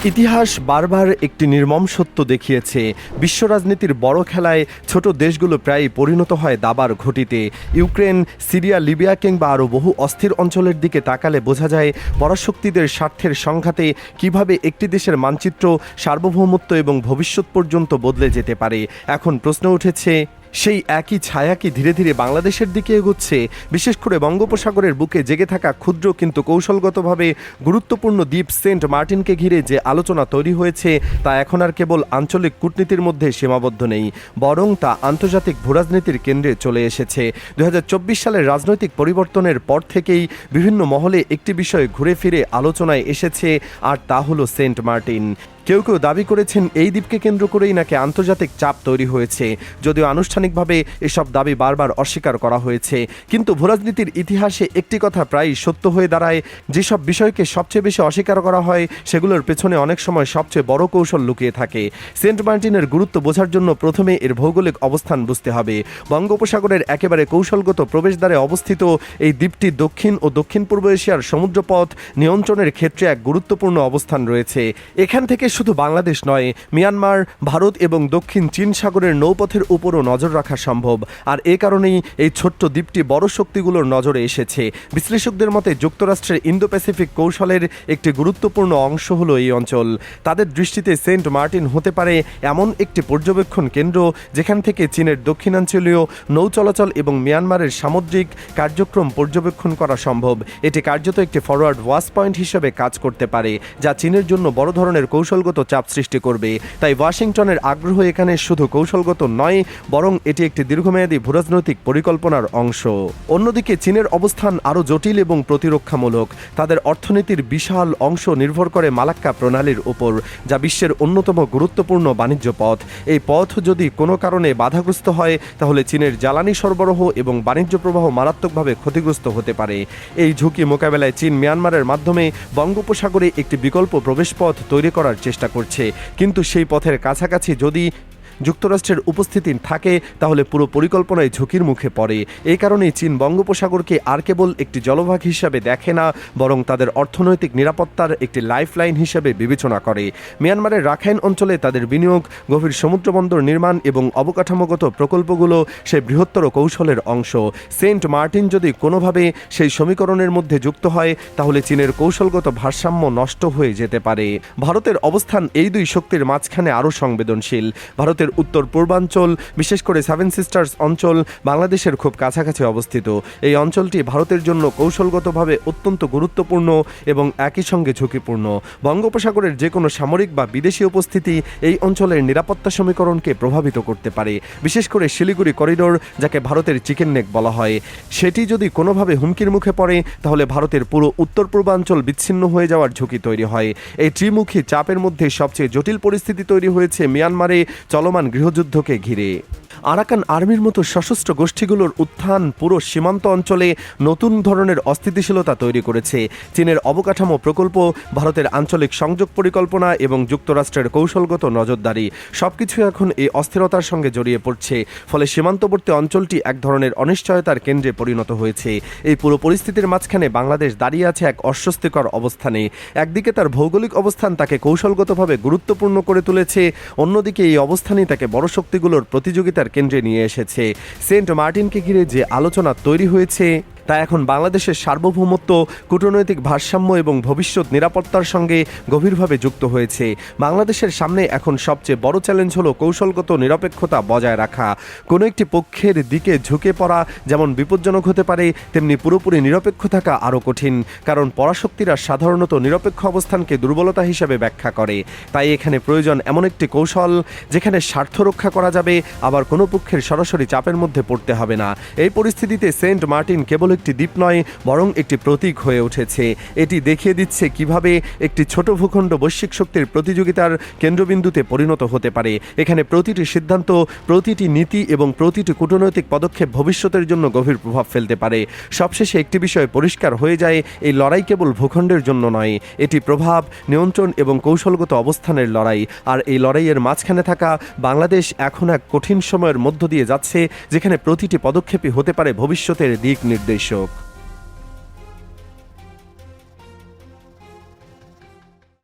ইতিহাস বারবার একটি নির্মম সত্য দেখিয়েছে। বিশ্ব রাজনীতির বড় খেলায় ছোট দেশগুলো প্রায় পরিণত হয় দাবার ঘটিতে। ইউক্রেন, সিরিয়া, লিবিয়া কিংবা আরও বহু অস্থির অঞ্চলের দিকে তাকালে বোঝা যায় পরাশক্তিদের স্বার্থের সংঘাতে কিভাবে একটি দেশের মানচিত্র, সার্বভৌমত্ব এবং ভবিষ্যৎ পর্যন্ত বদলে যেতে পারে। এখন প্রশ্ন উঠেছে, সেই একই ছায়া কি ধীরে ধীরে বাংলাদেশের দিকে এগোচ্ছে? বিশেষ করে বঙ্গোপসাগরের বুকে জেগে থাকা ক্ষুদ্র কিন্তু কৌশলগতভাবে গুরুত্বপূর্ণ দ্বীপ সেন্ট মার্টিনকে ঘিরে যে আলোচনা তৈরি হয়েছে তা এখন আর কেবল আঞ্চলিক কূটনীতির মধ্যে সীমাবদ্ধ নেই, বরং তা আন্তর্জাতিক ভূরাজনীতির কেন্দ্রে চলে এসেছে। ২০২৪ সালের রাজনৈতিক পরিবর্তনের পর থেকেই বিভিন্ন মহলে একটি বিষয় ঘুরে ফিরে আলোচনায় এসেছে, আর তা হলো সেন্ট মার্টিন। কেউ কেউ দাবি করেছেন এই দ্বীপকে কেন্দ্র করেই নাকি আন্তর্জাতিক চাপ তৈরি হয়েছে, যদিও আনুষ্ঠানিকভাবে এসব দাবি বারবার অস্বীকার করা হয়েছে। কিন্তু ভূরাজনীতির ইতিহাসে একটি কথা প্রায়ই সত্য হয়ে দাঁড়ায়, যেসব বিষয়কে সবচেয়ে বেশি অস্বীকার করা হয় সেগুলোর পেছনে অনেক সময় সবচেয়ে বড় কৌশল লুকিয়ে থাকে। সেন্ট মার্টিনের গুরুত্ব বোঝার জন্য প্রথমে এর ভৌগোলিক অবস্থান বুঝতে হবে। বঙ্গোপসাগরের একেবারে কৌশলগত প্রবেশদ্বারে অবস্থিত এই দ্বীপটি দক্ষিণ ও দক্ষিণ পূর্ব এশিয়ার সমুদ্রপথ নিয়ন্ত্রণের ক্ষেত্রে এক গুরুত্বপূর্ণ অবস্থান রয়েছে। এখান থেকে শুধু বাংলাদেশ নয়, মিয়ানমার, ভারত এবং দক্ষিণ চীন সাগরের নৌপথের উপরও নজর রাখা সম্ভব। আর এ কারণেই এই ছোট্ট দ্বীপটি বড় শক্তিগুলোর নজরে এসেছে। বিশ্লেষকদের মতে যুক্তরাষ্ট্রের ইন্দো প্যাসিফিক কৌশলের একটি গুরুত্বপূর্ণ অংশ হলো এই অঞ্চল। তাদের দৃষ্টিতে সেন্ট মার্টিন হতে পারে এমন একটি পর্যবেক্ষণ কেন্দ্র যেখান থেকে চীনের দক্ষিণাঞ্চলীয় নৌ চলাচল এবং মিয়ানমারের সামুদ্রিক কার্যক্রম পর্যবেক্ষণ করা সম্ভব। এটি কার্যত একটি ফরওয়ার্ড ওয়াচ পয়েন্ট হিসেবে কাজ করতে পারে, যা চীনের জন্য বড় ধরনের কৌশলগত চাপ সৃষ্টি করবে। তাই ওয়াশিংটনের আগ্রহ এখানে শুধু কৌশলগত নয়, বরং এটি একটি দীর্ঘমেয়াদী ভূরাজনৈতিক পরিকল্পনার অংশ। অন্যদিকে চীনের অবস্থান আরও জটিল এবং প্রতিরক্ষামূলক। তাদের অর্থনীতির বিশাল অংশ নির্ভর করে মালাক্কা প্রণালীর উপর, যা বিশ্বের অন্যতম গুরুত্বপূর্ণ বাণিজ্য পথ। এই পথ যদি কোনো কারণে বাধাগ্রস্ত হয় তাহলে চীনের জ্বালানি সরবরাহ এবং বাণিজ্য প্রবাহ মারাত্মকভাবে ক্ষতিগ্রস্ত হতে পারে। এই ঝুঁকি মোকাবেলায় চীন মিয়ানমারের মাধ্যমে বঙ্গোপসাগরে একটি বিকল্প প্রবেশপথ তৈরি করার চেষ্টা করছে, কিন্তু সেই পথের কাছাকাছি যদি যুক্তরাষ্ট্রের উপস্থিতি থাকে তাহলে পুরো পরিকল্পনায় ঝুঁকির মুখে পড়ে। এই কারণেই চীন বঙ্গোপসাগরকে আর কেবল একটি জলভাগ হিসাবে দেখে না, বরং তাদের অর্থনৈতিক নিরাপত্তার একটি লাইফলাইন হিসেবে বিবেচনা করে। মিয়ানমারের রাখাইন অঞ্চলে তাদের বিনিয়োগ, গভীর সমুদ্রবন্দর নির্মাণ এবং অবকাঠামোগত প্রকল্পগুলো সেই বৃহত্তর কৌশলের অংশ। সেন্ট মার্টিন যদি কোনোভাবে সেই সমীকরণের মধ্যে যুক্ত হয় তাহলে চীনের কৌশলগত ভারসাম্য নষ্ট হয়ে যেতে পারে। ভারতের অবস্থান এই দুই শক্তির মাঝখানে আরও সংবেদনশীল। ভারতের উত্তর পূর্বাঞ্চল, বিশেষ করে সেভেন সিস্টার্স অঞ্চল, বাংলাদেশের খুব কাছাকাছি অবস্থিত। এই অঞ্চলটি ভারতের জন্য কৌশলগতভাবে অত্যন্ত গুরুত্বপূর্ণ এবং একই সঙ্গে ঝুঁকিপূর্ণ। বঙ্গোপসাগরের যে কোনো সামরিক বা বিদেশি উপস্থিতি এই অঞ্চলের নিরাপত্তা সমীকরণকে প্রভাবিত করতে পারে। বিশেষ করে শিলিগুড়ি করিডোর, যাকে ভারতের চিকেন নেক বলা হয়, সেটি যদি কোনোভাবে হুমকির মুখে পড়ে তাহলে ভারতের পুরো উত্তর পূর্বাঞ্চল বিচ্ছিন্ন হয়ে যাওয়ার ঝুঁকি তৈরি হয়। এই ত্রিমুখী চাপের মধ্যে সবচেয়ে জটিল পরিস্থিতি তৈরি হয়েছে মিয়ানমারে চলমান গৃহযুদ্ধকে ঘিরে। আরাকান আর্মির মতো সশস্ত্র গোষ্ঠীগুলোর উত্থান পুরো সীমান্ত অঞ্চলে নতুন ধরনের অস্থিতিশীলতা তৈরি করেছে। চীনের অবকাঠামো প্রকল্প, ভারতের আঞ্চলিক সংযোগ পরিকল্পনা এবং যুক্তরাষ্ট্রের কৌশলগত নজরদারি সবকিছু এখন এই অস্থিরতার সঙ্গে জড়িয়ে পড়ছে। ফলে সীমান্তবর্তী অঞ্চলটি এক ধরনের অনিশ্চয়তার কেন্দ্রে পরিণত হয়েছে। এই পুরো পরিস্থিতির মাঝখানে বাংলাদেশ দাঁড়িয়ে আছে এক অস্বস্তিকর অবস্থানে। একদিকে তার ভৌগোলিক অবস্থান তাকে কৌশলগতভাবে গুরুত্বপূর্ণ করে তুলেছে, অন্যদিকে এই অবস্থানই তাকে বড় শক্তিগুলোর প্রতিযোগিতার কেন্দ্রে নিয়ে এসেছে। সেন্ট মার্টিনকে ঘিরে যে আলোচনা তৈরি হয়েছে তা এখন বাংলাদেশের সার্বভৌমত্ব, কূটনৈতিক ভারসাম্য এবং ভবিষ্যৎ নিরাপত্তার সঙ্গে গভীরভাবে যুক্ত হয়েছে। বাংলাদেশের সামনে এখন সবচেয়ে বড় চ্যালেঞ্জ হলো কৌশলগত নিরপেক্ষতা বজায় রাখা। কোনো একটি পক্ষের দিকে ঝুঁকে পড়া যেমন বিপজ্জনক হতে পারে, তেমনি পুরোপুরি নিরপেক্ষ থাকা আরও কঠিন, কারণ পরাশক্তিরা সাধারণত নিরপেক্ষ অবস্থানকে দুর্বলতা হিসেবে ব্যাখ্যা করে। তাই এখানে প্রয়োজন এমন একটি কৌশল যেখানে স্বার্থ রক্ষা করা যাবে, আবার কোনো পক্ষের সরাসরি চাপের মধ্যে পড়তে হবে না। এই পরিস্থিতিতে সেন্ট মার্টিন কেবল একটি দ্বীপ নয়, বরং একটি প্রতীক হয়ে উঠেছে। এটি দেখিয়ে দিচ্ছে কিভাবে একটি ছোট ভূখণ্ড বৈশ্বিক শক্তির প্রতিযোগিতার কেন্দ্রবিন্দুতে পরিণত হতে পারে। এখানে প্রতিটি সিদ্ধান্ত, প্রতিটি নীতি এবং প্রতিটি কূটনৈতিক পদক্ষেপ ভবিষ্যতের জন্য গভীর প্রভাব ফেলতে পারে। সবশেষে একটি বিষয় পরিষ্কার হয়ে যায়, এই লড়াই কেবল ভূখণ্ডের জন্য নয়, এটি প্রভাব, নিয়ন্ত্রণ এবং কৌশলগত অবস্থানের লড়াই। আর এই লড়াইয়ের মাঝখানে থাকা বাংলাদেশ এখন এক কঠিন সময়ের মধ্য দিয়ে যাচ্ছে, যেখানে প্রতিটি পদক্ষেপই হতে পারে ভবিষ্যতের দিক নির্দেশক।